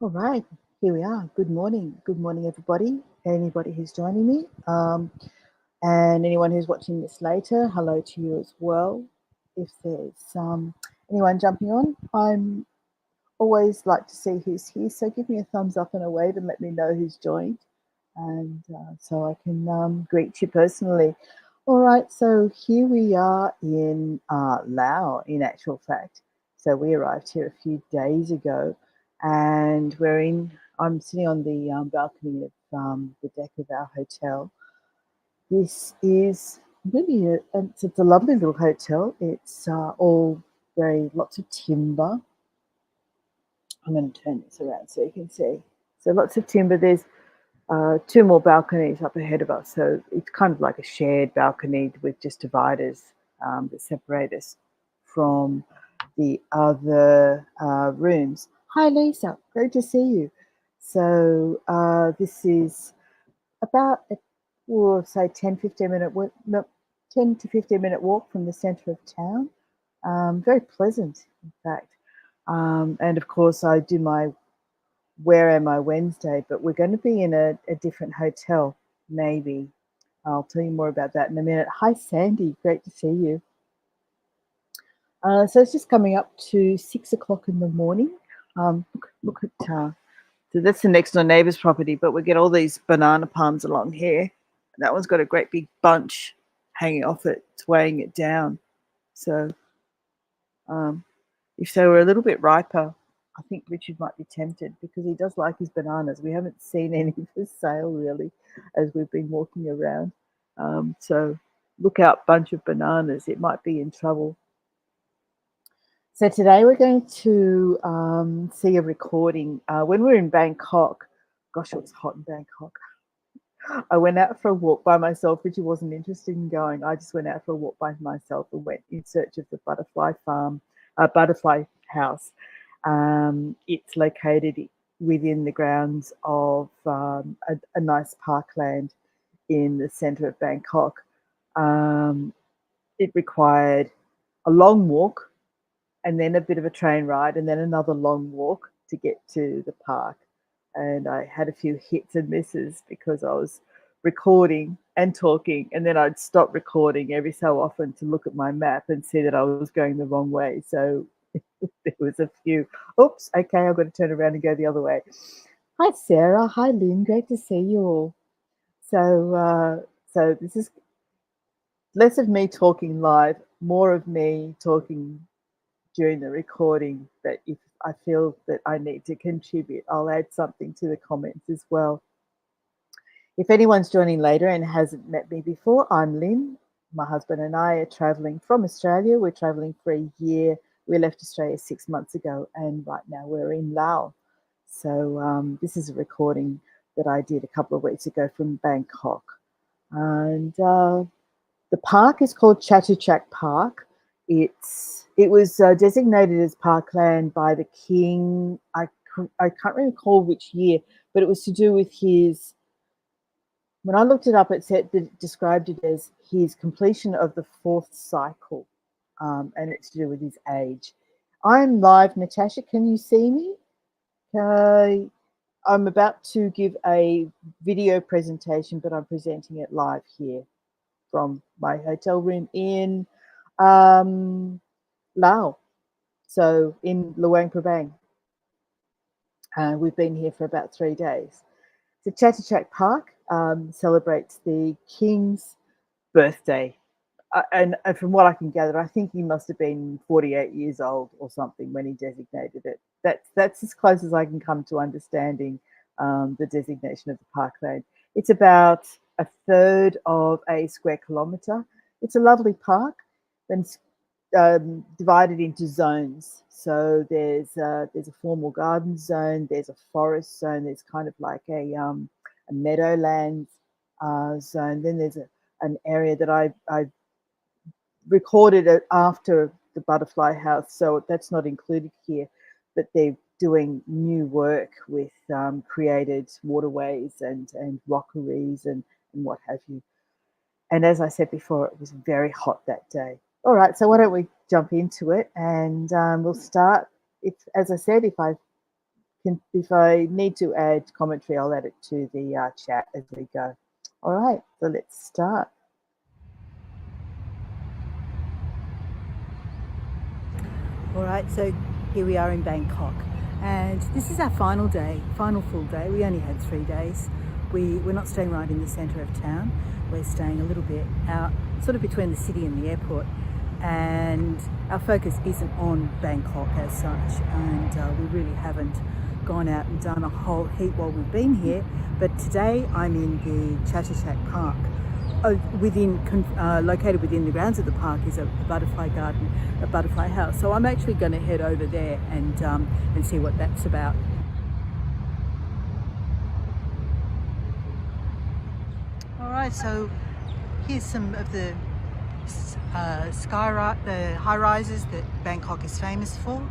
All right, here we are. Good morning. Good morning, everybody. Anybody who's joining me, and anyone who's watching this later, hello to you as well. If there's anyone jumping on, I'm always like to see who's here. So give me a thumbs up and a wave and let me know who's joined, and so I can greet you personally. All right, so here we are in Laos, in actual fact. So we arrived here a few days ago, and I'm sitting on the balcony of the deck of our hotel. This is really it's a lovely little hotel. It's all very lots of timber. I'm going to turn this around so you can see. So lots of timber. There's two more balconies up ahead of us. So it's kind of like a shared balcony with just dividers that separate us from the other rooms. Hi, Lisa. Great to see you. So this is about, we'll say 10 to 15 minute walk, no, 10 to 15 minute walk from the centre of town. Very pleasant, in fact. And of course, I do my Where Am I Wednesday, but we're going to be in a different hotel, maybe. I'll tell you more about that in a minute. Hi, Sandy. Great to see you. So it's just coming up to 6 o'clock in the morning. Look at so that's the next door neighbour's property, but we get all these banana palms along here. That one's got a great big bunch hanging off it. It's weighing it down. So if they were a little bit riper, I think Richard might be tempted because he does like his bananas. We haven't seen any for sale really as we've been walking around. So look out, bunch of bananas. It might be in trouble. So today we're going to see a recording. When we were in Bangkok, gosh, it was hot in Bangkok. I went out for a walk by myself. Richard wasn't interested in going. I just went out for a walk by myself and went in search of the butterfly house. It's located within the grounds of a nice parkland in the centre of Bangkok. It required a long walk and then a bit of a train ride and then another long walk to get to the park. And I had a few hits and misses because I was recording and talking, and then I'd stop recording every so often to look at my map and see that I was going the wrong way. So there was a few, oops, okay, I've got to turn around and go the other way. Hi, Sarah. Hi, Lynn. Great to see you all. So this is less of me talking live, more of me talking during the recording. But if I feel that I need to contribute, I'll add something to the comments as well. If anyone's joining later and hasn't met me before, I'm Lynn. My husband and I are traveling from Australia. We're traveling for a year. We left Australia 6 months ago, and right now we're in Laos. So this is a recording that I did a couple of weeks ago from Bangkok. And the park is called Chatuchak Park. It was designated as Parkland by the king. I can't recall which year, but it was to do with his. When I looked it up, it said that it described it as his completion of the 4th cycle, and it's to do with his age. I'm live, Natasha. Can you see me? I'm about to give a video presentation, but I'm presenting it live here from my hotel room in Laos, so in Luang Prabang. We've been here for about 3 days. So Chatuchak Park celebrates the king's birthday. And from what I can gather, I think he must have been 48 years old or something when he designated it. That's as close as I can come to understanding the designation of the parkland. It's about a third of a square kilometre. It's a lovely park, and divided into zones. So there's a formal garden zone, there's a forest zone, there's kind of like a meadowlands zone. Then there's an area that I recorded it after the butterfly house, so that's not included here, but they're doing new work with created waterways and rockeries and what have you. And as I said before, it was very hot that day. All right, so why don't we jump into it, and we'll start. If, as I said, if I if I need to add commentary, I'll add it to the chat as we go. All right, so let's start. All right, so here we are in Bangkok, and this is our final day, final full day. We only had 3 days. We're not staying right in the centre of town. We're staying a little bit out, sort of between the city and the airport, and our focus isn't on Bangkok as such, and we really haven't gone out and done a whole heap while we've been here. But today I'm in the Chatuchak Park. Located within the grounds of the park is a butterfly garden, a butterfly house. So I'm actually going to head over there and see what that's about. All right, so here's some of the high rises that Bangkok is famous for.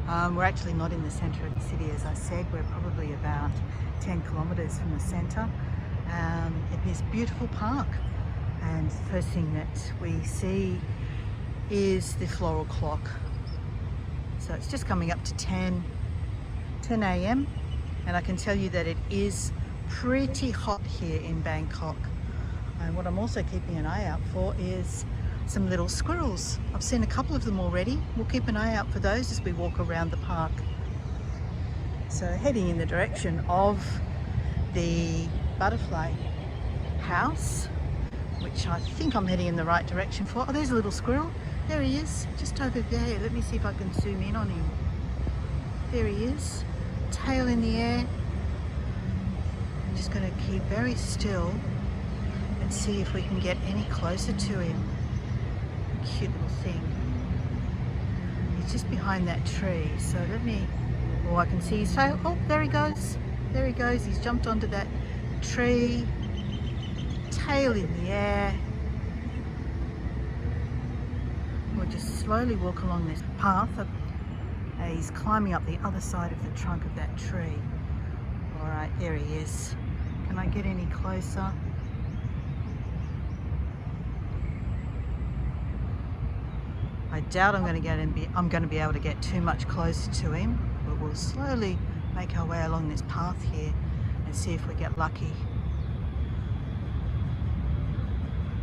We're actually not in the centre of the city, as I said. We're probably about 10 kilometres from the centre. In this beautiful park. And the first thing that we see is the floral clock. So it's just coming up to 10 a.m. and I can tell you that it is pretty hot here in Bangkok. And what I'm also keeping an eye out for is some little squirrels. I've seen a couple of them already. We'll keep an eye out for those as we walk around the park. So heading in the direction of the butterfly house, which I think I'm heading in the right direction for. Oh, there's a little squirrel. There he is, just over there. Let me see if I can zoom in on him. There he is, tail in the air. I'm just going to keep very still and see if we can get any closer to him. Cute little thing. He's just behind that tree, so I can see his tail. Oh, there he goes. There he goes. He's jumped onto that tree. Tail in the air. We'll just slowly walk along this path. He's climbing up the other side of the trunk of that tree. All right, there he is. Can I get any closer? I doubt I'm going to be able to get too much closer to him, but we'll slowly make our way along this path here and see if we get lucky.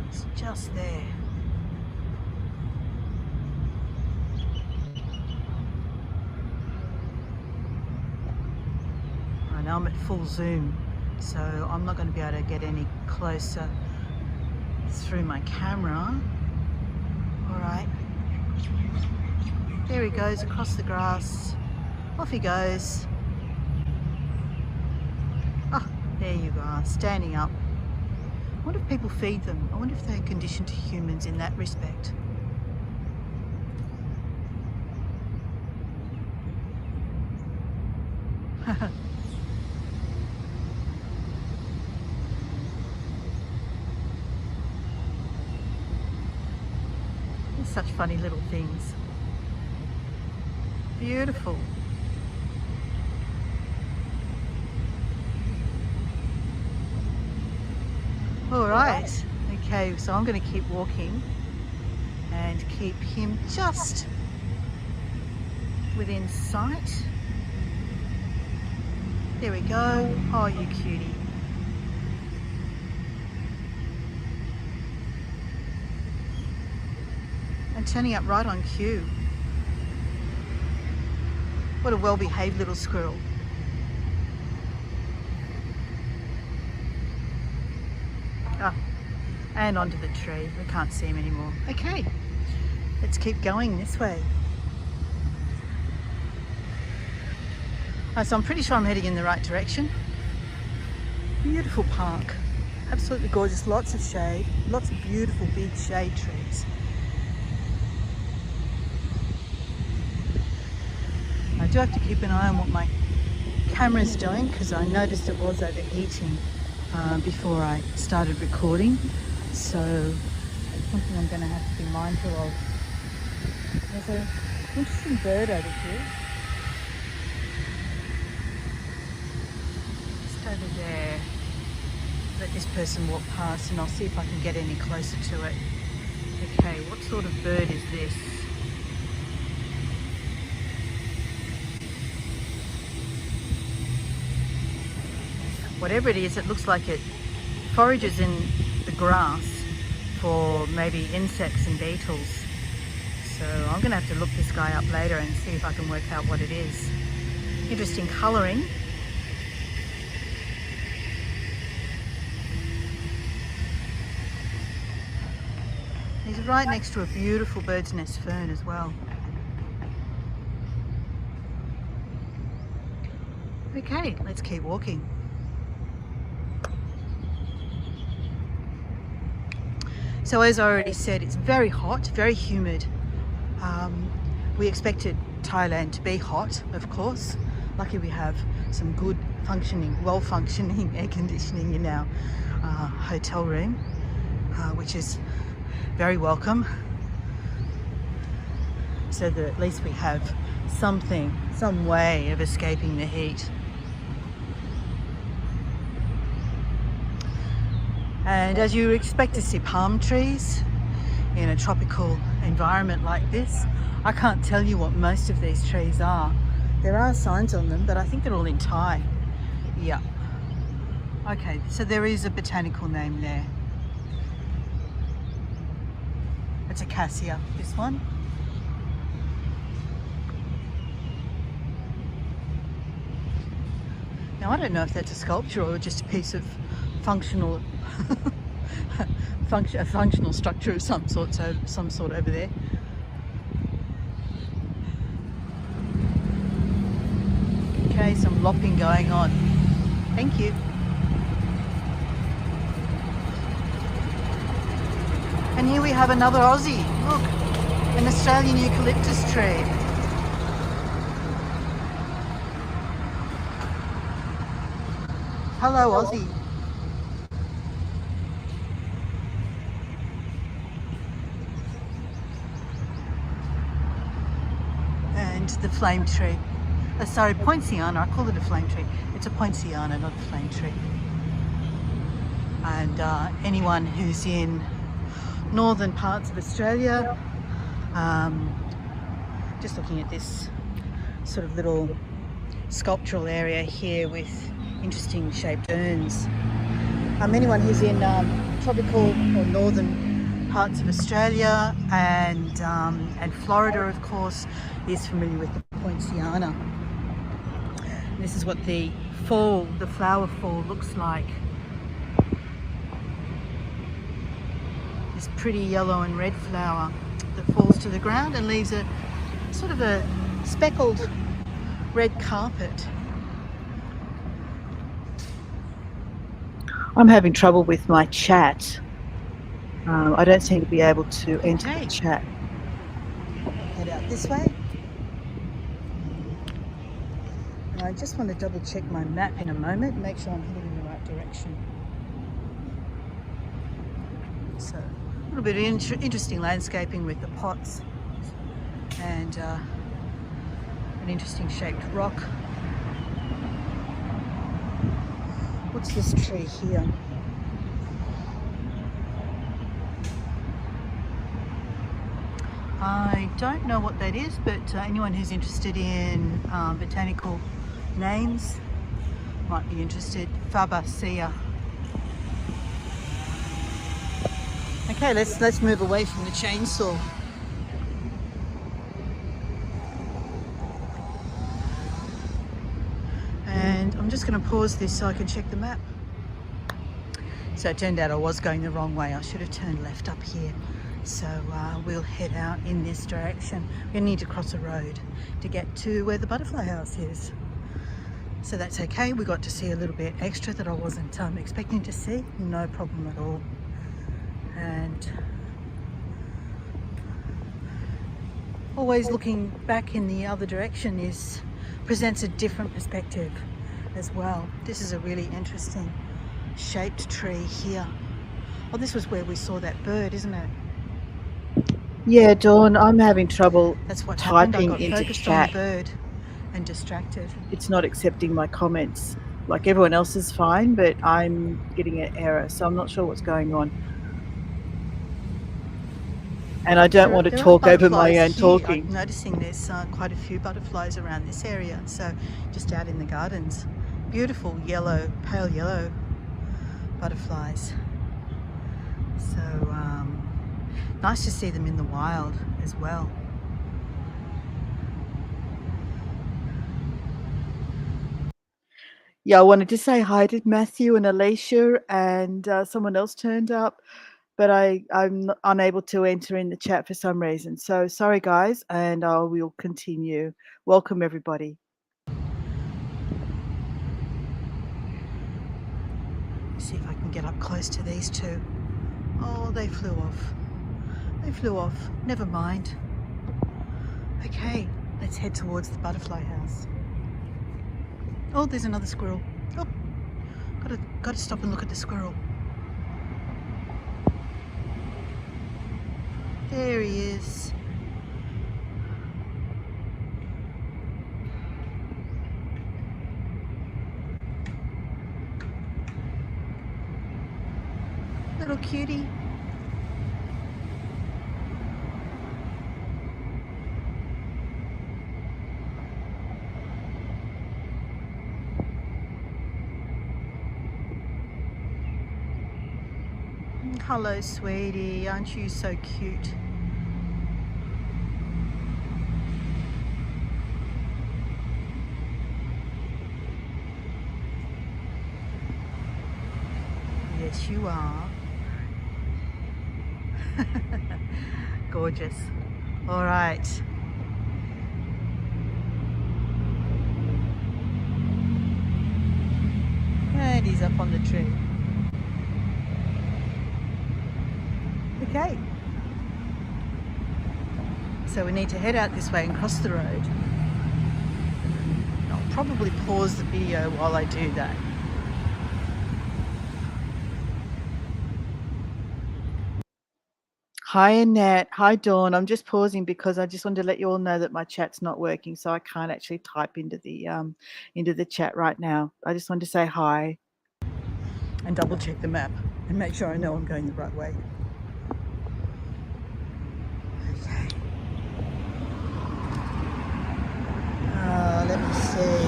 It's just there. I know I'm at full zoom, so I'm not going to be able to get any closer through my camera. All right. There he goes across the grass. Off he goes. Ah, there you are, standing up. I wonder if people feed them. I wonder if they're conditioned to humans in that respect. They're such funny little things. Beautiful. All right, okay, so I'm going to keep walking and keep him just within sight. There we go. Oh, you cutie. And turning up right on cue. What a well-behaved little squirrel. Ah, and onto the tree. We can't see him anymore. Okay, let's keep going this way. So I'm pretty sure I'm heading in the right direction. Beautiful park, absolutely gorgeous, lots of shade, lots of beautiful big shade trees. I do have to keep an eye on what my camera's doing because I noticed it was overheating before I started recording, so it's something I'm going to have to be mindful of. There's an interesting bird over here. Just over there. Let this person walk past and I'll see if I can get any closer to it. Okay, what sort of bird is this? whatever it is, it looks like it forages in the grass for maybe insects and beetles. So I'm going to have to look this guy up later and see if I can work out what it is. Interesting colouring. He's right next to a beautiful bird's nest fern as well. Okay, let's keep walking. So as I already said, it's very hot, very humid. We expected Thailand to be hot, of course. Lucky we have some good functioning, well-functioning air conditioning in our hotel room, which is very welcome. So that at least we have something, some way of escaping the heat. And as you expect to see palm trees in a tropical environment like this, I can't tell you what most of these trees are. There are signs on them, but I think they're all in Thai. Yeah. Okay, so there is a botanical name there. It's acacia, this one. Now I don't know if that's a sculpture or just a piece of functional a functional structure of some sort over there. Okay, some lopping going on. Thank you. And here we have another Aussie. Look, an Australian eucalyptus tree. Hello, Aussie. And the flame tree. Sorry, poinciana. I call it a flame tree. It's a poinciana, not a flame tree. And anyone who's in northern parts of Australia, just looking at this sort of little sculptural area here with interesting shaped urns. Anyone who's in tropical or northern parts of Australia and Florida, of course, is familiar with the poinciana. This is what the flower fall looks like. This pretty yellow and red flower that falls to the ground and leaves a sort of a speckled red carpet. I'm having trouble with my chat. I don't seem to be able to enter the chat. Head out this way. And I just want to double check my map in a moment and make sure I'm heading in the right direction. So a little bit of interesting landscaping with the pots and an interesting shaped rock. What's this tree here? I don't know what that is, but anyone who's interested in botanical names might be interested. Fabaceae. Okay, let's move away from the chainsaw. And I'm just going to pause this so I can check the map. So it turned out I was going the wrong way. I should have turned left up here. So we'll head out in this direction. We need to cross a road to get to where the butterfly house is. So that's okay. We got to see a little bit extra that I wasn't expecting to see. No problem at all. And always looking back in the other direction presents a different perspective as well. This is a really interesting shaped tree here. Oh, this was where we saw that bird, isn't it? Yeah, Dawn, I'm having trouble That's what typing happened. I got into focused chat. on the bird and distracted. It's not accepting my comments. Like everyone else is fine, but I'm getting an error, so I'm not sure what's going on. And I don't want to talk over my own talking. I'm noticing there's quite a few butterflies around this area, so just out in the gardens. beautiful yellow, pale yellow butterflies. So nice to see them in the wild as well. Yeah, I wanted to say hi to Matthew and Alicia, and someone else turned up, but I'm unable to enter in the chat for some reason. So sorry, guys, and I will continue. Welcome, everybody. See if I can get up close to these two. Oh, they flew off. They flew off. Never mind. Okay, let's head towards the butterfly house. Oh, there's another squirrel. Oh, gotta stop and look at the squirrel. There he is. Little cutie. Hello, sweetie. Aren't you so cute? Yes, you are. Gorgeous. All right. And he's up on the tree. Okay. So we need to head out this way and cross the road. I'll probably pause the video while I do that. Hi Annette, hi Dawn. I'm just pausing because I just wanted to let you all know that my chat's not working, so I can't actually type into the chat right now. I just wanted to say hi and double check the map and make sure I know I'm going the right way. Okay. Let me see.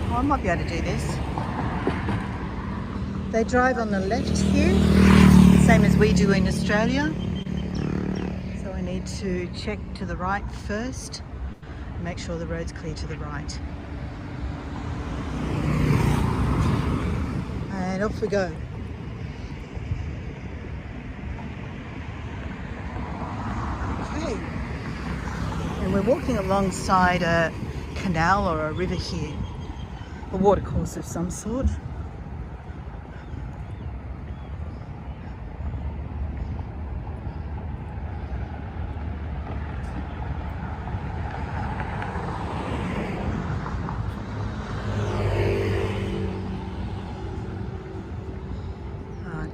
Oh, I might be able to do this. They drive on the left here, same as we do in Australia. So I need to check to the right first and make sure the road's clear to the right. And off we go. Okay. And we're walking alongside a canal or a river here, a watercourse of some sort.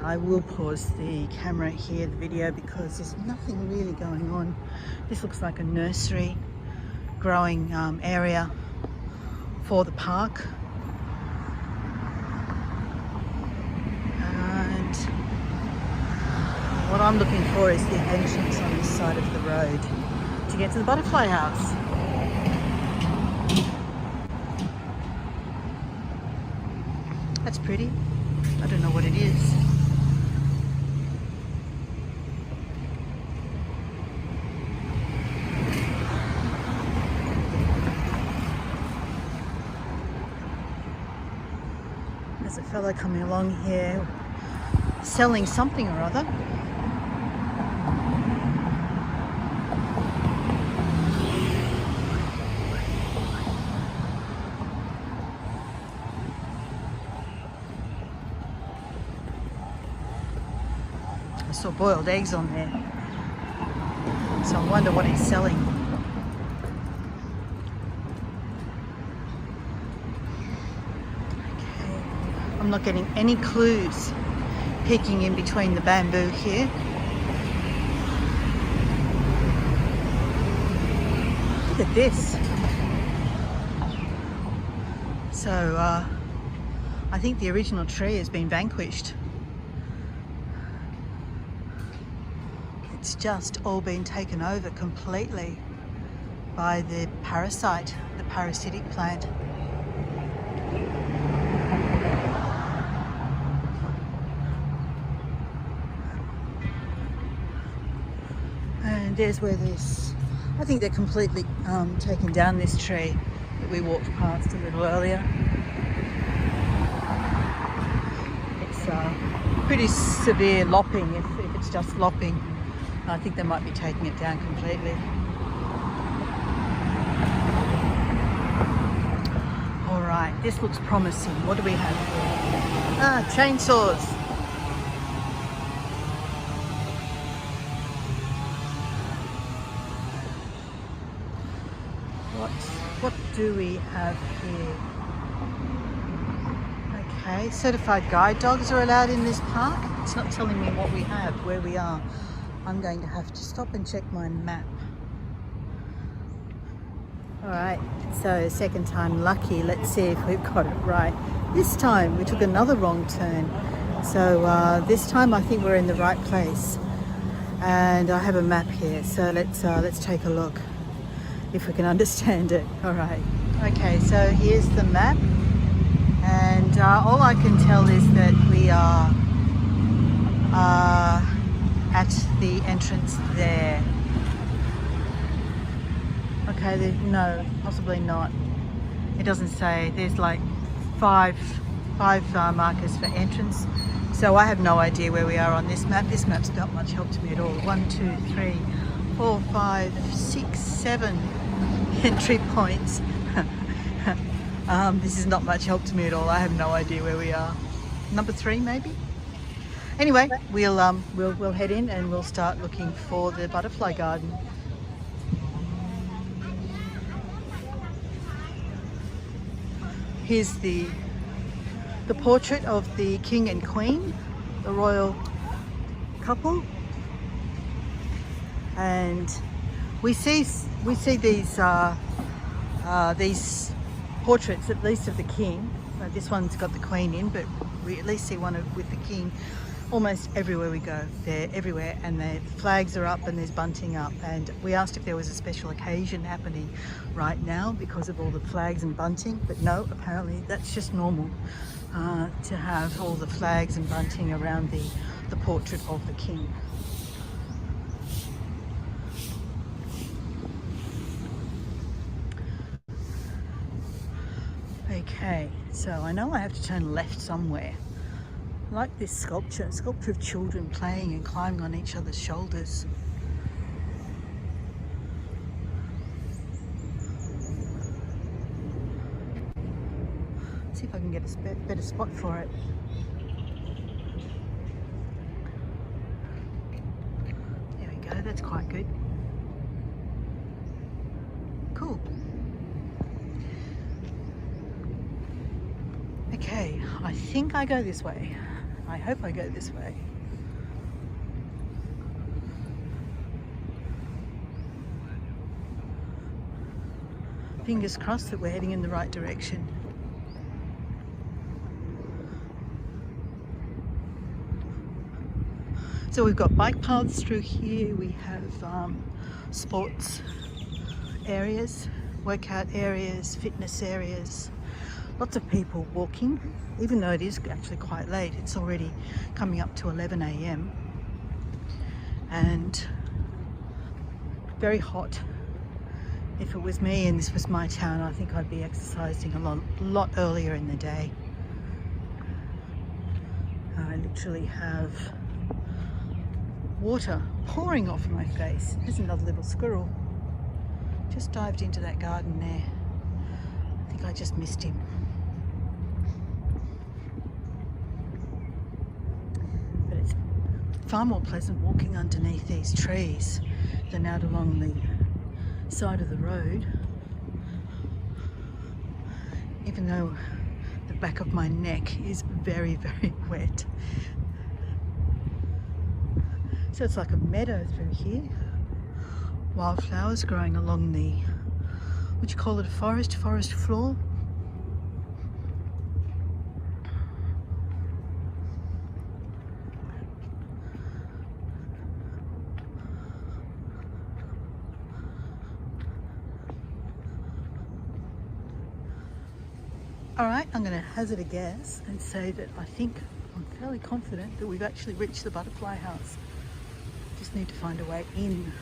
I will pause the camera here, the video, because there's nothing really going on. This looks like a nursery growing area for the park. And what I'm looking for is the entrance on this side of the road to get to the butterfly house. That's pretty. I don't know what it is. There's a fellow coming along here selling something or other. I saw boiled eggs on there, so I wonder what he's selling. I'm not getting any clues peeking in between the bamboo here. Look at this. So I think the original tree has been vanquished. It's just all been taken over completely by the parasite, the parasitic plant. And there's where this, I think they're completely taken down this tree that we walked past a little earlier. It's pretty severe lopping if it's just lopping. I think they might be taking it down completely. All right, this looks promising. What do we have here? Ah, chainsaws. What do we have here? Okay, certified guide dogs are allowed in this park. It's not telling me what we have, where we are. I'm going to have to stop and check my map. All right, so second time lucky. Let's see if we've got it right. This time we took another wrong turn. So this time I think we're in the right place. And I have a map here, so let's take a look if we can understand it. All right. Okay, so here's the map. And all I can tell is that we are at the entrance there. Okay, no, possibly not. It doesn't say. There's like five markers for entrance. So I have no idea where we are on this map. This map's not much help to me at all. 1, 2, 3, 4, 5, 6, 7 entry points. This is not much help to me at all. I have no idea where we are. Number 3 maybe? Anyway, we'll head in and we'll start looking for the butterfly garden. Here's the portrait of the King and Queen, the royal couple, and we see these portraits, at least of the King. This one's got the Queen in, but we at least see one with the King almost everywhere we go. They're everywhere, and the flags are up and there's bunting up. And we asked if there was a special occasion happening right now because of all the flags and bunting, but no, apparently that's just normal to have all the flags and bunting around the portrait of the King. Okay, so I know I have to turn left somewhere. I like this sculpture of children playing and climbing on each other's shoulders. See if I can get a better spot for it. There we go, that's quite good. Cool. Okay, I think I go this way. I hope I go this way. Fingers crossed that we're heading in the right direction. So we've got bike paths through here. We have sports areas, workout areas, fitness areas. Lots of people walking, even though it is actually quite late. It's already coming up to 11 a.m. and very hot. If it was me and this was my town, I think I'd be exercising a lot earlier in the day. I literally have water pouring off my face. There's another little squirrel. Just dived into that garden there. I think I just missed him. But it's far more pleasant walking underneath these trees than out along the side of the road, even though the back of my neck is very, very wet. So it's like a meadow through here. Wildflowers growing along the, would you call it a forest floor? All right, I'm going to hazard a guess and say that I'm fairly confident that we've actually reached the butterfly house. Just need to find a way in.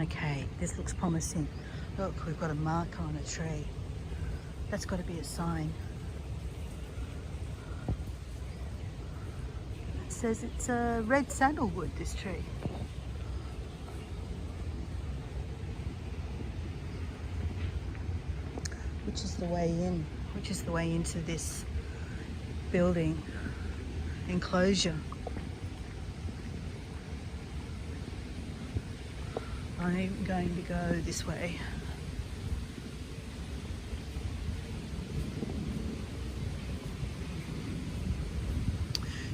Okay, this looks promising. Look, we've got a marker on a tree. That's got to be a sign. It says it's a red sandalwood, this tree. Which is the way in, which is the way into this building enclosure. I'm going to go this way.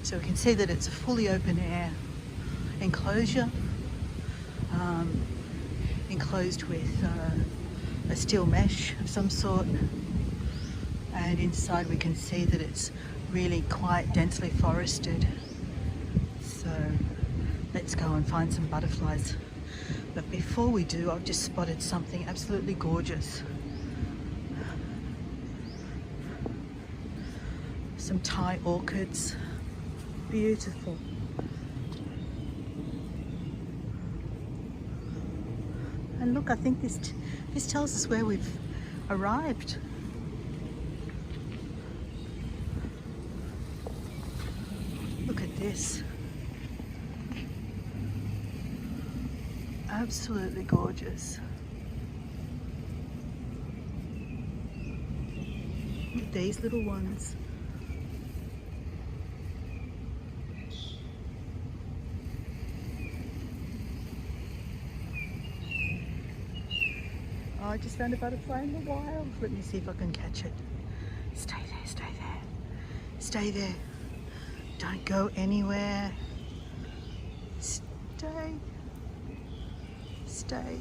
So we can see that it's a fully open air enclosure, enclosed with a steel mesh of some sort, and inside we can see that it's really quite densely forested. So let's go and find some butterflies. But before we do, I've just spotted something absolutely gorgeous. Some Thai orchids. Beautiful. And look, I think this tells us where we've arrived. Look at this. Absolutely gorgeous. Look at these little ones. Oh, I just found a butterfly in the wild. Let me see if I can catch it. Stay there, stay there. Stay there. Don't go anywhere. Stay. Stay.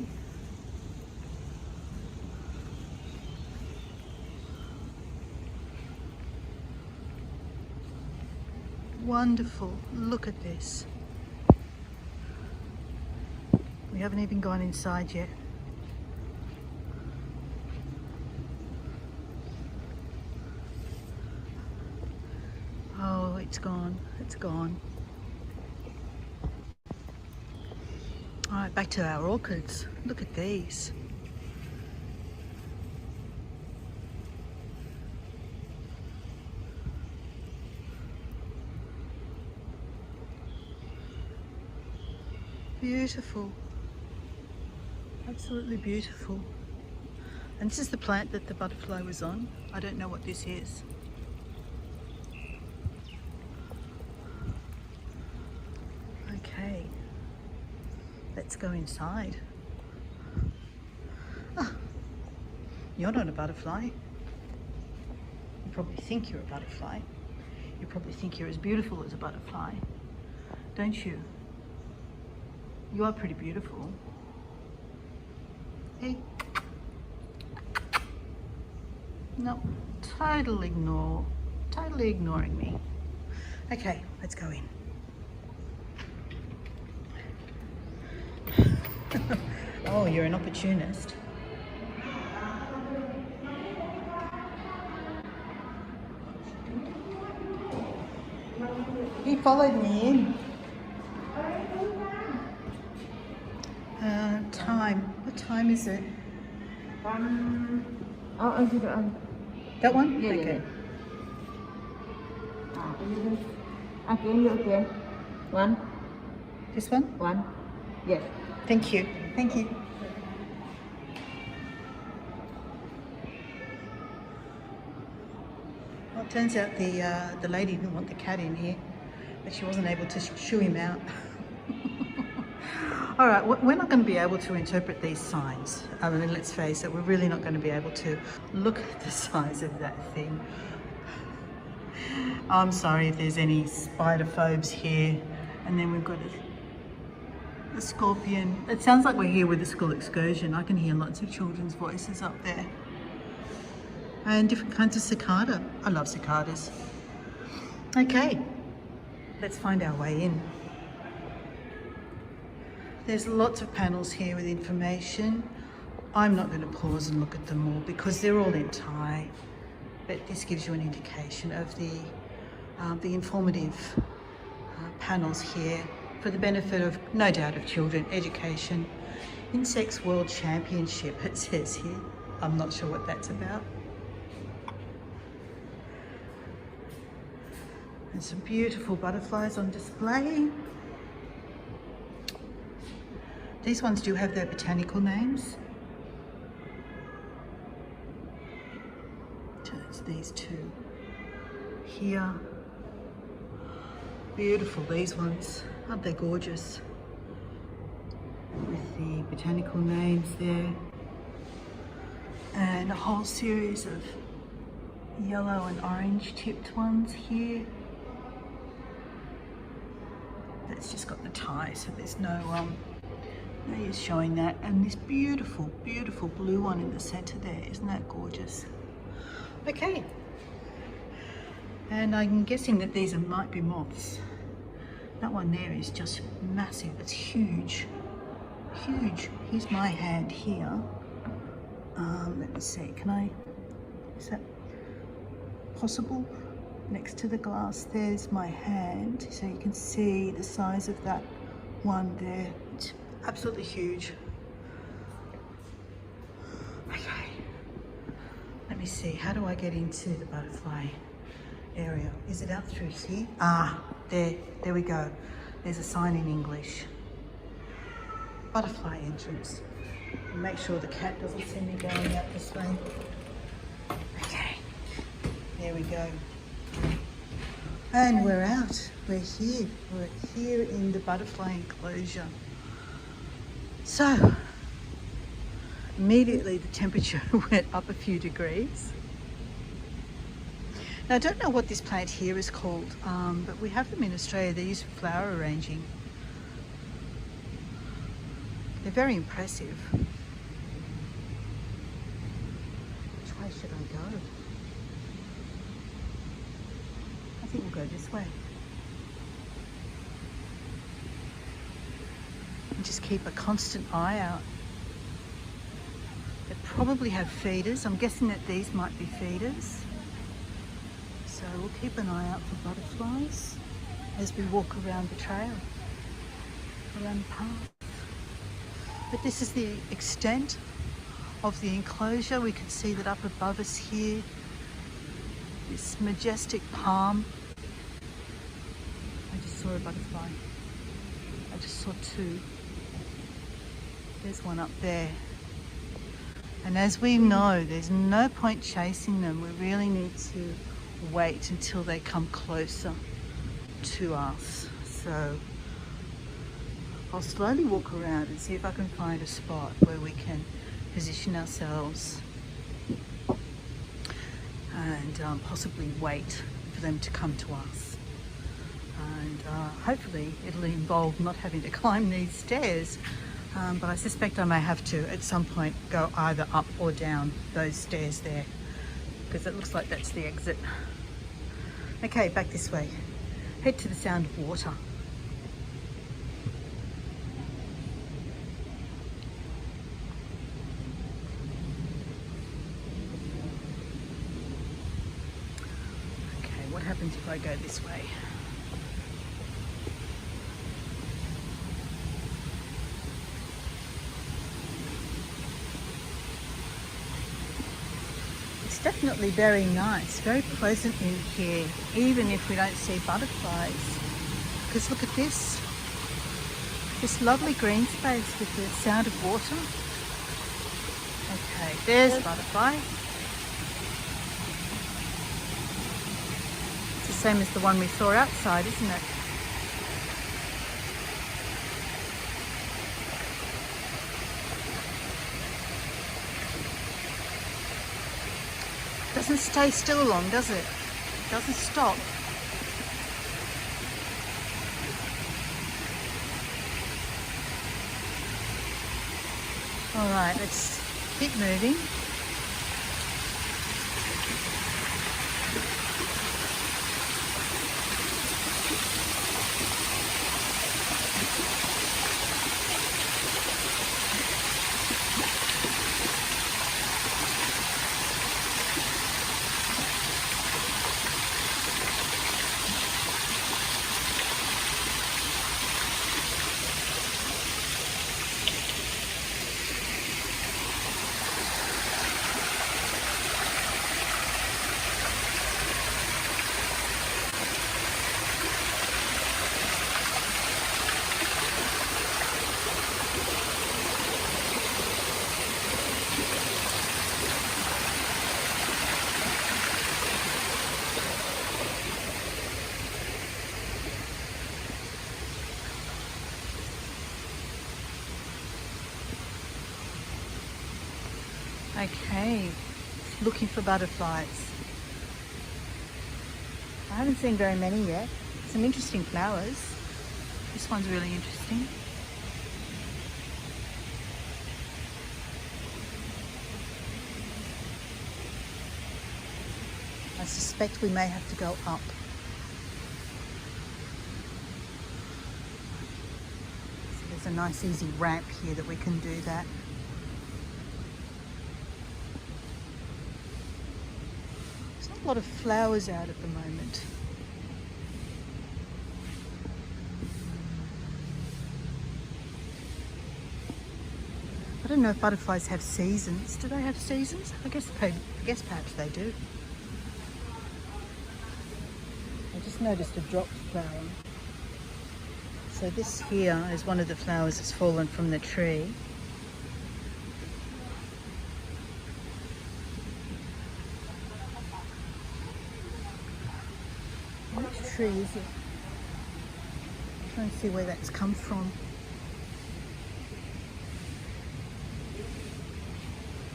Wonderful. Look at this. We haven't even gone inside yet. Oh, it's gone. It's gone. All right, back to our orchids. Look at these. Beautiful. Absolutely beautiful. And this is the plant that the butterfly was on. I don't know what this is. Okay. Let's go inside. Ah, you're not a butterfly. You probably think you're a butterfly. You probably think you're as beautiful as a butterfly, don't you? You are pretty beautiful. Hey. No, totally ignoring me. Okay, let's go in. Oh, you're an opportunist. He followed me in. Time. What time is it? That one? Yeah, okay. Again. One. This one? One. Yes. Thank you. Thank you. Well, it turns out the lady didn't want the cat in here, but she wasn't able to shoo him out. All right, we're not going to be able to interpret these signs. I mean, let's face it, we're really not going to be able to look at the size of that thing. I'm sorry if there's any spider phobes here. And then we've got a scorpion. It sounds like we're here with a school excursion. I can hear lots of children's voices up there. And different kinds of cicada. I love cicadas. Okay, let's find our way in. There's lots of panels here with information. I'm not going to pause and look at them all because they're all in Thai, but this gives you an indication of the informative panels here for the benefit of, no doubt, of children, education. Insects World Championship, it says here. I'm not sure what that's about. And some beautiful butterflies on display. These ones do have their botanical names. So it's these two here. Beautiful, these ones. Aren't they gorgeous? With the botanical names there. And a whole series of yellow and orange tipped ones here. That's just got the tie, so there's no use showing that. And this beautiful, beautiful blue one in the center there. Isn't that gorgeous? Okay. And I'm guessing that these might be moths. That one there is just massive. It's huge. Huge. Here's my hand here. Let me see. Is that possible? Next to the glass, there's my hand. So you can see the size of that one there. It's absolutely huge. Okay. Let me see. How do I get into the butterfly area? Is it out through here? Ah, there we go. There's a sign in English. Butterfly entrance. Make sure the cat doesn't see me going out this way. Okay, there we go. And we're out. We're here. We're here in the butterfly enclosure. So, immediately the temperature went up a few degrees. Now, I don't know what this plant here is called, but we have them in Australia. They're used for flower arranging. They're very impressive. Which way should I go? I think we'll go this way. And just keep a constant eye out. They probably have feeders. I'm guessing that these might be feeders. So we'll keep an eye out for butterflies as we walk around the trail, around the path. But this is the extent of the enclosure. We can see that up above us here, this majestic palm. I just saw a butterfly. I just saw two. There's one up there. And as we know, there's no point chasing them. We really need to wait until they come closer to us. So I'll slowly walk around and see if I can find a spot where we can position ourselves and possibly wait for them to come to us. And hopefully it'll involve not having to climb these stairs, but I suspect I may have to at some point go either up or down those stairs there, because it looks like that's the exit. Okay, back this way. Head to the sound of water. What happens if I go this way? It's definitely very nice, very pleasant in here, even if we don't see butterflies. Because look at this lovely green space with the sound of water. Okay, there's a butterfly. Same as the one we saw outside, isn't it? Doesn't stay still long, does it? Doesn't stop. All right, let's keep moving. Okay, looking for butterflies. I haven't seen very many yet. Some interesting flowers. This one's really interesting. I suspect we may have to go up. So there's a nice easy ramp here that we can do that. There's not a lot of flowers out at the moment. I don't know if butterflies have seasons. Do they have seasons? I guess perhaps they do. I just noticed a dropped flower. So this here is one of the flowers that's fallen from the tree. Which tree is it? I'm trying to see where that's come from.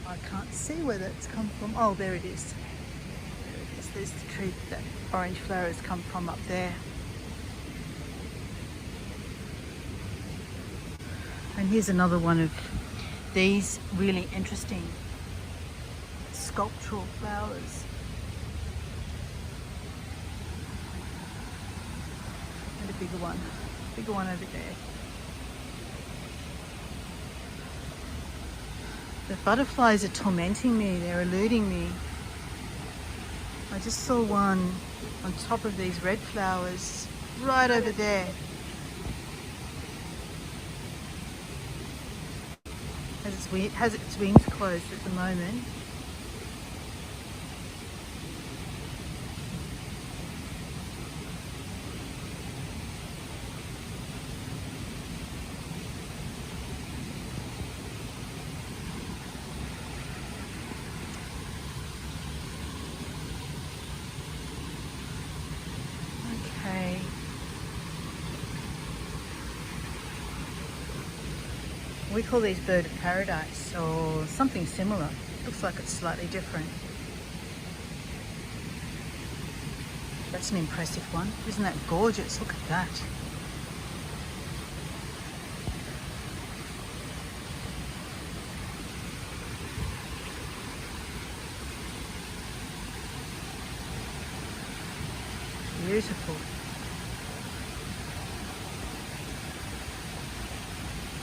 I can't see where that's come from. Oh, there it is. There it is. There's the tree that orange flower has come from up there. And here's another one of these really interesting sculptural flowers. And a bigger one over there. The butterflies are tormenting me, they're eluding me. I just saw one on top of these red flowers, right over there. Has its wings closed at the moment. Okay. We call these bird of paradise or something similar. Looks like it's slightly different. That's an impressive one. Isn't that gorgeous? Look at that. Beautiful.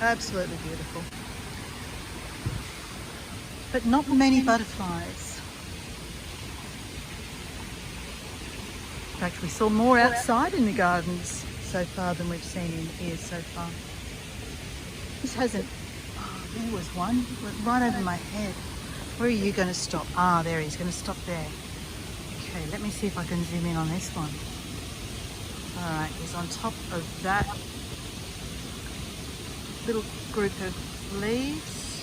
Absolutely beautiful. But not many butterflies. In fact, we saw more outside in the gardens so far than we've seen in here so far. This hasn't... Oh, there was one. Went right over my head. Where are you going to stop? Ah, there he's going to stop there. Okay, let me see if I can zoom in on this one. Alright, he's on top of that little group of leaves.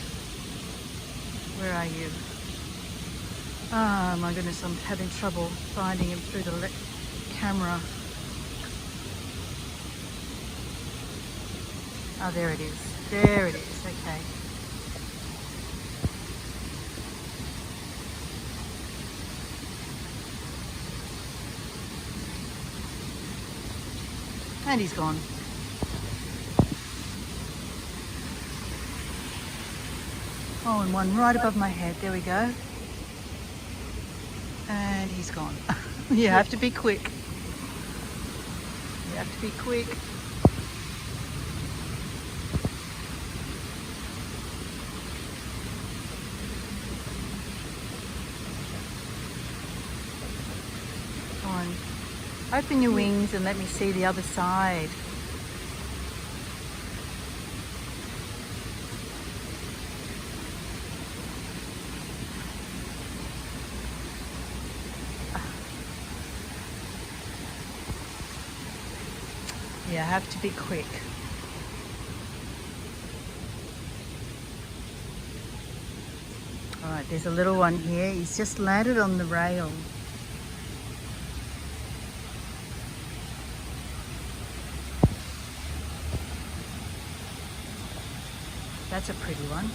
Where are you? Oh my goodness, I'm having trouble finding him through the camera. Oh, there it is. There it is. Okay. And he's gone. Oh, and one right above my head. There we go. And he's gone. You have to be quick. You have to be quick. Come on. Open your wings and let me see the other side. You have to be quick. All right, there's a little one here. He's just landed on the rail. That's a pretty one.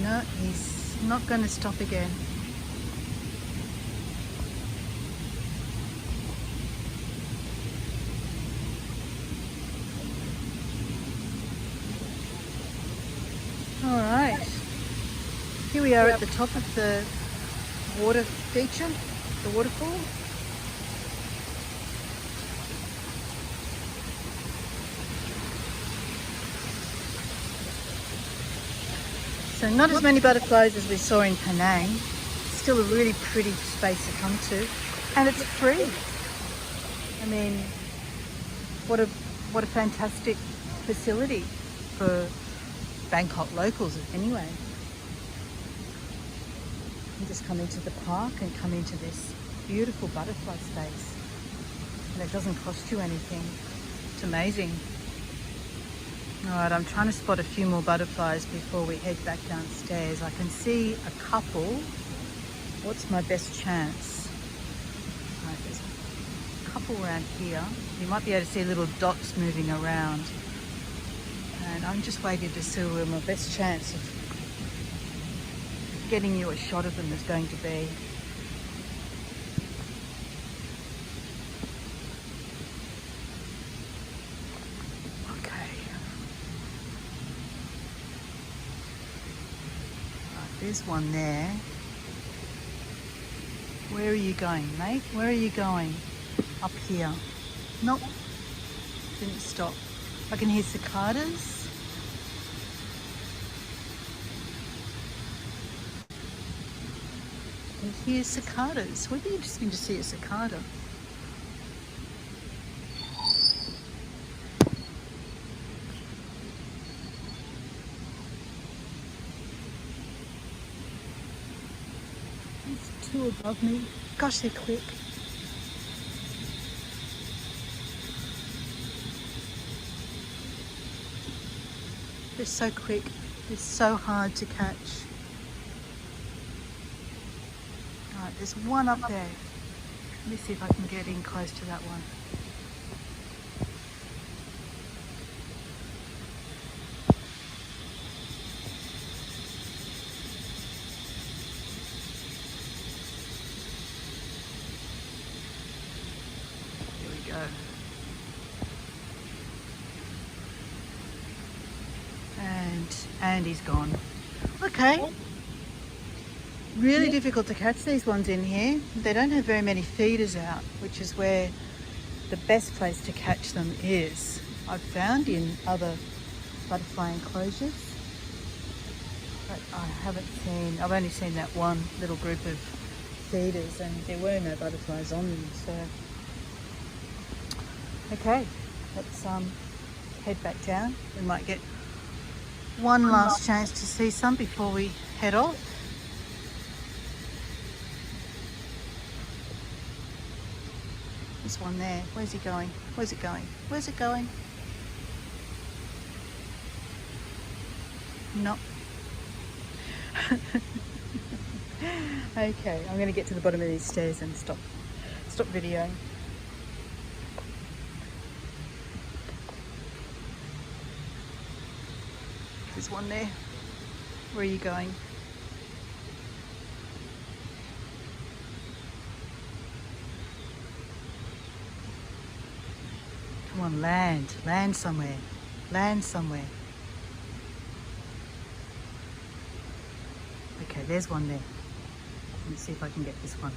No, he's not going to stop again. All right, here we are at the top of the water feature, the waterfall. So not as many butterflies as we saw in Penang. Still a really pretty space to come to, and it's free. I mean, what a fantastic facility for Bangkok locals anyway. You just come into the park and come into this beautiful butterfly space, and it doesn't cost you anything. It's amazing. All right, I'm trying to spot a few more butterflies before we head back downstairs. I can see a couple. What's my best chance? All right, there's a couple around here. You might be able to see little dots moving around. And I'm just waiting to see where my best chance of getting you a shot of them is going to be. Okay. Right, there's one there. Where are you going, mate? Where are you going? Up here. Nope. Didn't stop. I can hear cicadas. I can hear cicadas. Would be interesting to see a cicada. There's two above me. Gosh, they're quick. They're so quick. They're so hard to catch. All right, there's one up there. Let me see if I can get in close to that one. Here we go. And he's gone. Okay. Really difficult to catch these ones in here. They don't have very many feeders out, which is where the best place to catch them is. I've found in other butterfly enclosures, but I've only seen that one little group of feeders, and there were no butterflies on them. So, okay, let's head back down. We might get one last chance to see some before we head off. There's one there. Where's he going? Where's it going? Where's it going? No. Okay, I'm going to get to the bottom of these stairs and stop videoing. There's one there. Where are you going? Come on, land. Land somewhere. Land somewhere. Okay, there's one there. Let's see if I can get this one.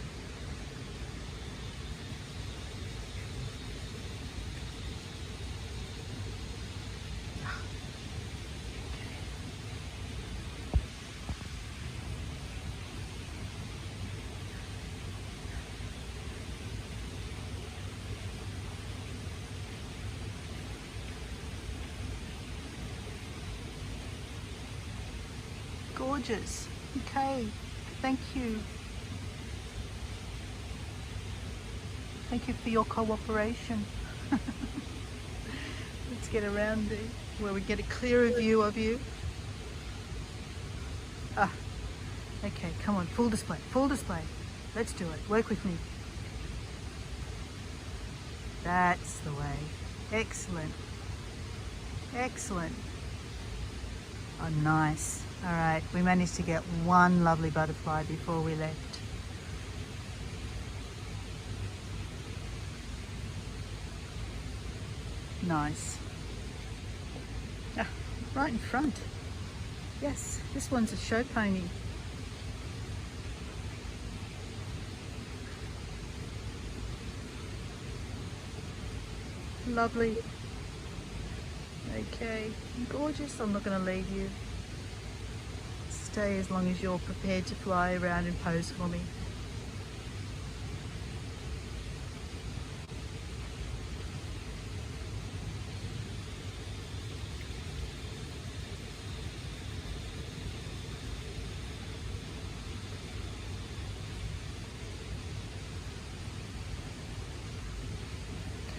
Gorgeous. Okay, thank you. Thank you for your cooperation. Let's get around there where we get a clearer view of you. Ah, okay, come on, full display, full display. Let's do it, work with me. That's the way. Excellent. Excellent. Oh, nice. All right, we managed to get one lovely butterfly before we left. Nice. Ah, right in front. Yes, this one's a show pony. Lovely. Okay, gorgeous. I'm not going to leave you. Stay as long as you're prepared to fly around and pose for me.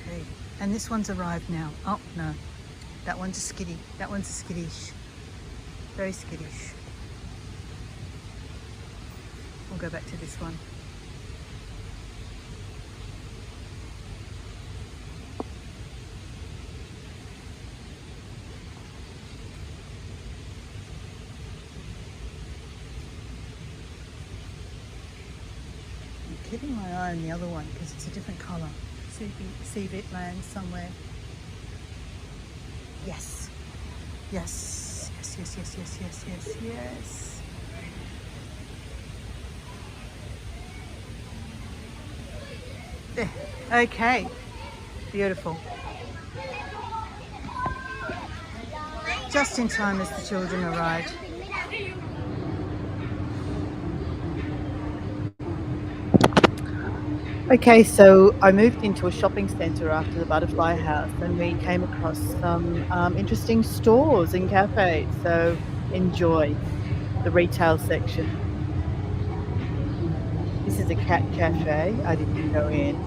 Okay, and this one's arrived now. Oh no, that one's a skitty. That one's a skittish. Very skittish. We'll go back to this one. I'm keeping my eye on the other one because it's a different colour. See if it lands somewhere. Yes. Yes. Yes, yes, yes, yes, yes, yes, yes. There. Okay. Beautiful. Just in time as the children arrived. Okay, so I moved into a shopping centre after the Butterfly House and we came across some interesting stores and cafes. So enjoy the retail section. This is a cat cafe. I didn't go in.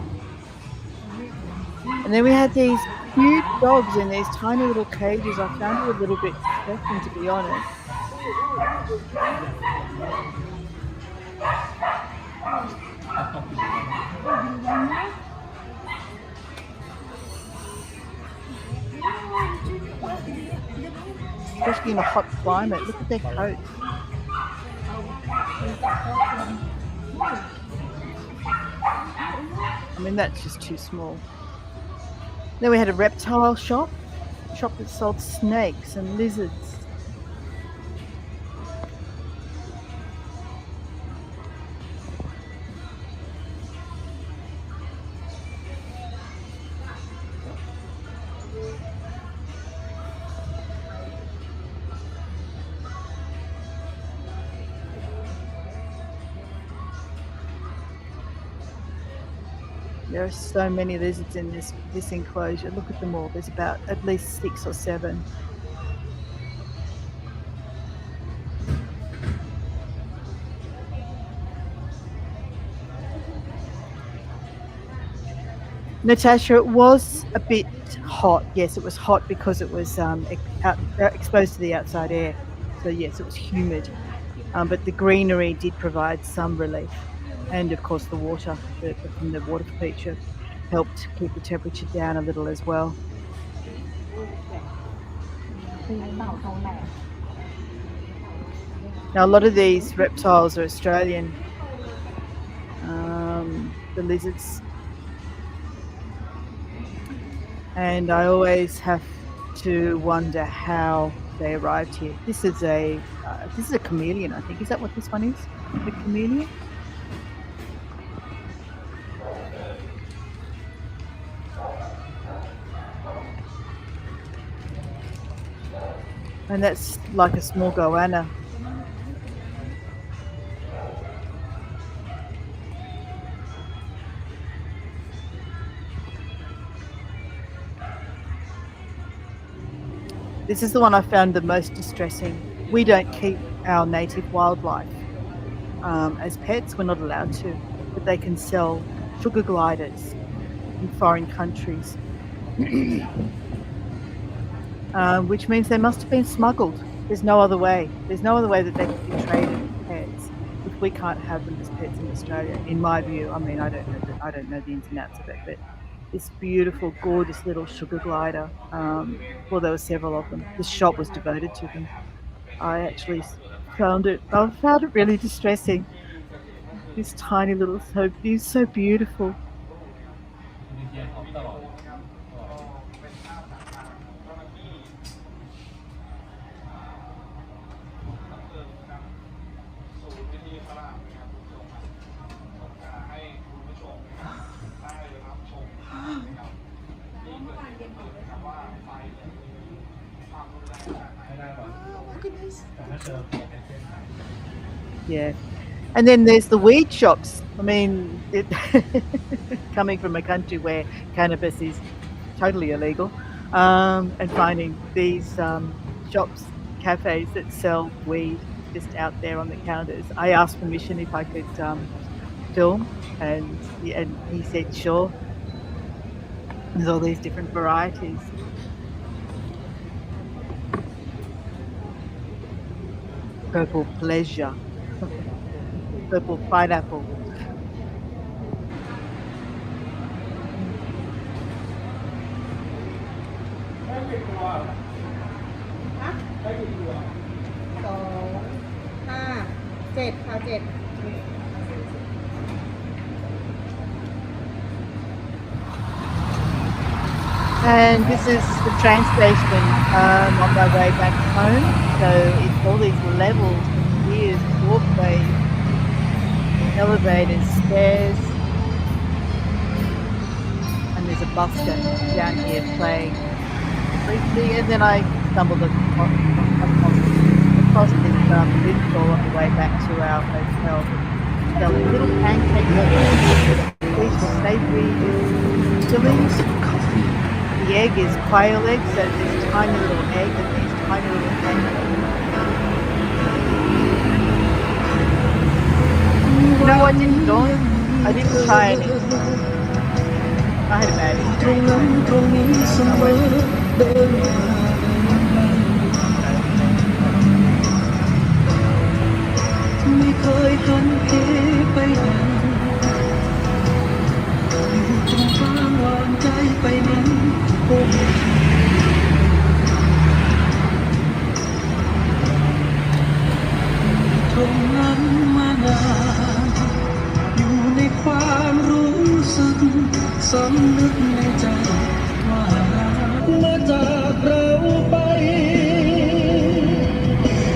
And then we had these cute dogs in these tiny little cages. I found it a little bit distressing, to be honest. Especially in a hot climate. Look at their coats. I mean, that's just too small. Then we had a reptile shop that sold snakes and lizards. There are so many lizards in this enclosure. Look at them all. There's about at least 6 or 7. Natasha, it was a bit hot. Yes, it was hot because it was exposed to the outside air. So yes, it was humid. But the greenery did provide some relief. And of course the water from the water feature helped keep the temperature down a little as well. Now a lot of these reptiles are Australian. The lizards. And I always have to wonder how they arrived here. This is a chameleon, I think. Is that what this one is? The chameleon? And that's like a small goanna. This is the one I found the most distressing. We don't keep our native wildlife as pets. We're not allowed to, but they can sell sugar gliders in foreign countries. Which means they must have been smuggled. There's no other way. There's no other way that they could be traded as pets if we can't have them as pets in Australia. In my view, I mean, I don't know the ins and outs of it, but this beautiful, gorgeous little sugar glider. Well, there were several of them. The shop was devoted to them. I actually I found it really distressing. This tiny little is so beautiful. Oh my goodness. Yeah. And then there's the weed shops. I mean, coming from a country where cannabis is totally illegal, and finding these shops, cafes that sell weed just out there on the counters. I asked permission if I could film, and he said sure. There's all these different varieties. Purple pleasure, purple pineapple. And this is the train station on my way back home. So it's all these levels and piers, walkways, elevators, stairs, and there's a busker down here playing briefly. And then I stumbled across this food stall on the way back to our hotel, selling little pancakes, these savoury chilies. The egg is quail egg, so this tiny little egg and these tiny little pancakes. No, I didn't join. I didn't try any. I had a bad experience. ตรงนั้นมานานอยู่ในความรู้สึกสำนึกในใจว่าเมื่อจากเราไป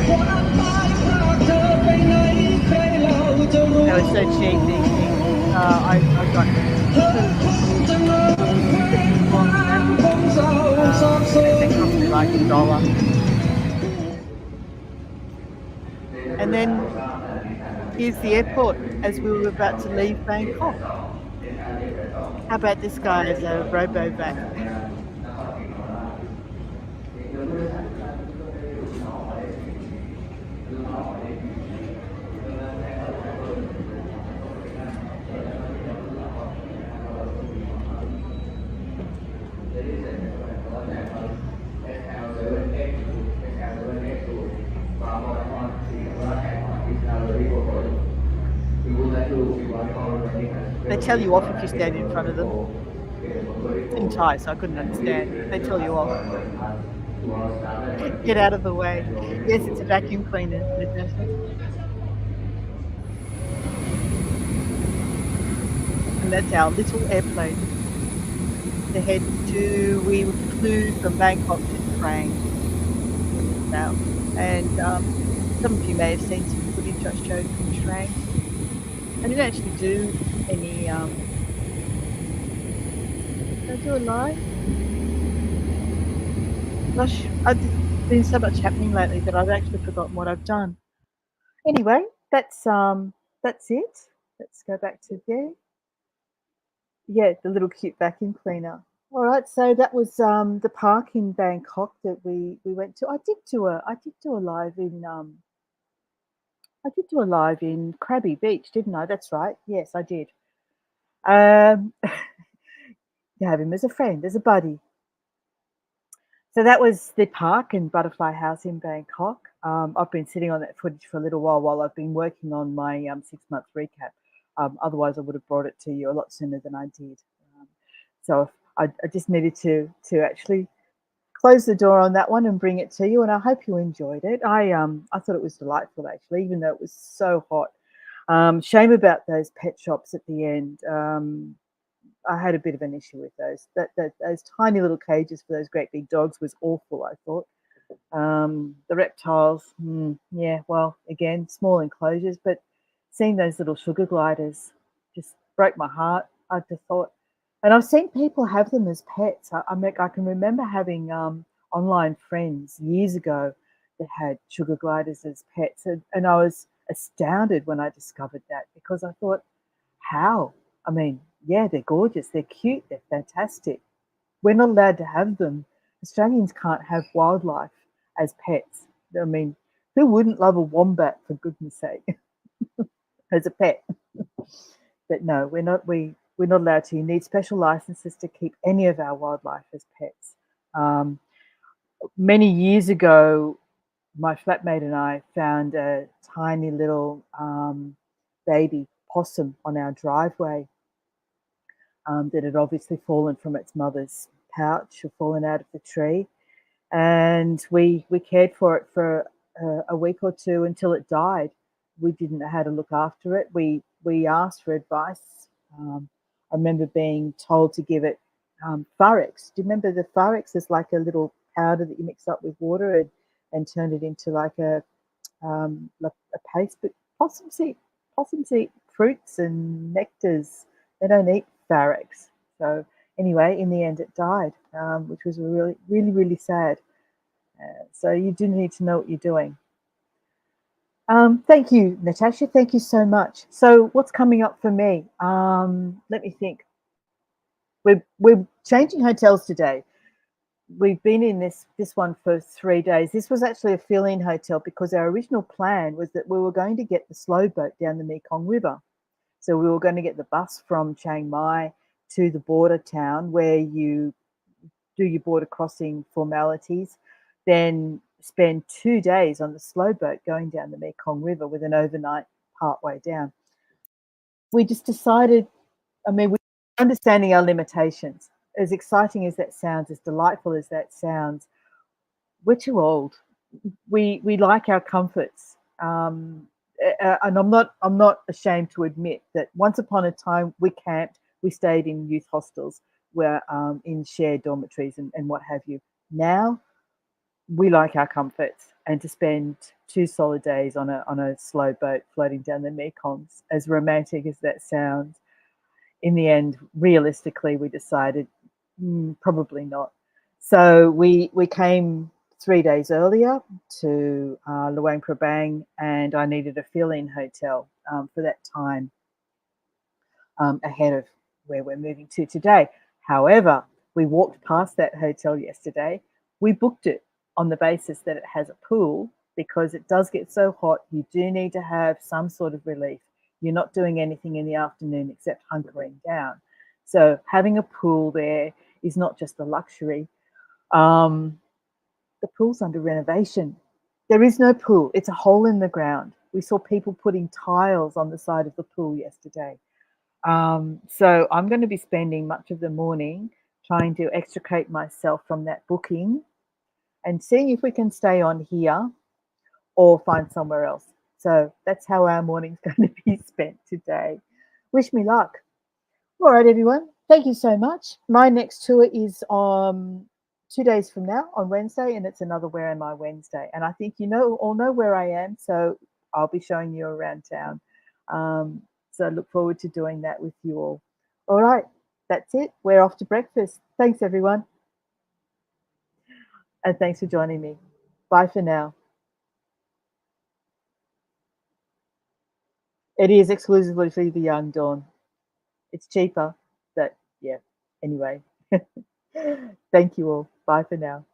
ความตายพาเธอไปไหนใครเราจะรู้ That was so cheap, these things. I got เธอคงจะงงเพลงความคงเศร้าสับสน they cost me like $1. And then here's the airport as we were about to leave Bangkok. How about this guy as a robo-vac? They tell you off if you stand in front of them. In Thai, so I couldn't understand. They tell you off. Get out of the way. Yes, it's a vacuum cleaner, Natasha. And that's our little airplane. To head to, we flew from Bangkok to Trang now. And some of you may have seen some footage I showed from Trang. I didn't actually do any, did I do a live? Gosh, there's been so much happening lately that I've actually forgotten what I've done. Anyway, that's it. Let's go back to there. Yeah, the little cute vacuum cleaner. All right, so that was the park in Bangkok that we went to. I did do a live in Krabi Beach, didn't I? That's right. Yes, I did. You have him as a friend, as a buddy. So that was the Park and Butterfly House in Bangkok. I've been sitting on that footage for a little while I've been working on my 6-month recap. Otherwise, I would have brought it to you a lot sooner than I did. So I just needed to actually close the door on that one and bring it to you. And I hope you enjoyed it. I thought it was delightful actually, even though it was so hot. Shame about those pet shops at the end. I had a bit of an issue with those. Those tiny little cages for those great big dogs was awful, I thought. The reptiles, yeah, well, again, small enclosures, but seeing those little sugar gliders just broke my heart. I just thought, and I've seen people have them as pets. I can remember having online friends years ago that had sugar gliders as pets, and I was astounded when I discovered that because I thought, how? I mean, yeah, they're gorgeous, they're cute, they're fantastic. We're not allowed to have them. Australians can't have wildlife as pets. I mean, who wouldn't love a wombat for goodness sake as a pet? But no, we're not allowed to. You need special licenses to keep any of our wildlife as pets. Many years ago, my flatmate and I found a tiny little baby possum on our driveway that had obviously fallen from its mother's pouch or fallen out of the tree. And we cared for it for a week or two until it died. We didn't know how to look after it. We asked for advice. I remember being told to give it Furex. Do you remember the Furex? It's like a little powder that you mix up with water and turn it into like a paste. But possums eat fruits and nectars. They don't eat Furex. So anyway, in the end, it died, which was really, really, really sad. So you do need to know what you're doing. Thank you, Natasha. Thank you so much. So what's coming up for me? Let me think. We're changing hotels today. We've been in this one for 3 days. This was actually a fill-in hotel because our original plan was that we were going to get the slow boat down the Mekong River. So we were going to get the bus from Chiang Mai to the border town where you do your border crossing formalities, then spend 2 days on the slow boat going down the Mekong River with an overnight part way down. We just decided, I mean, we're understanding our limitations. As exciting as that sounds, as delightful as that sounds, we're too old. We like our comforts. And I'm not ashamed to admit that once upon a time we camped, we stayed in youth hostels, where in shared dormitories and what have you. Now we like our comforts, and to spend 2 solid days on a slow boat floating down the Mekong, as romantic as that sounds, in the end, realistically, we decided probably not. So we came 3 days earlier to Luang Prabang, and I needed a fill-in hotel for that time ahead of where we're moving to today. However, we walked past that hotel yesterday. We booked it on the basis that it has a pool because it does get so hot. You do need to have some sort of relief. You're not doing anything in the afternoon except hunkering down. So having a pool there is not just a luxury. The pool's under renovation. There is no pool. It's a hole in the ground. We saw people putting tiles on the side of the pool yesterday. So I'm going to be spending much of the morning trying to extricate myself from that booking and seeing if we can stay on here or find somewhere else. So that's how our morning's going to be spent today. Wish me luck. All right, everyone. Thank you so much. My next tour is 2 days from now on Wednesday, and it's another Where Am I Wednesday. And I think you all know where I am, so I'll be showing you around town. So I look forward to doing that with you all. All right, that's it. We're off to breakfast. Thanks, everyone. And thanks for joining me. Bye for now. It is exclusively for the young, Dawn. It's cheaper, but yeah, anyway. Thank you all. Bye for now.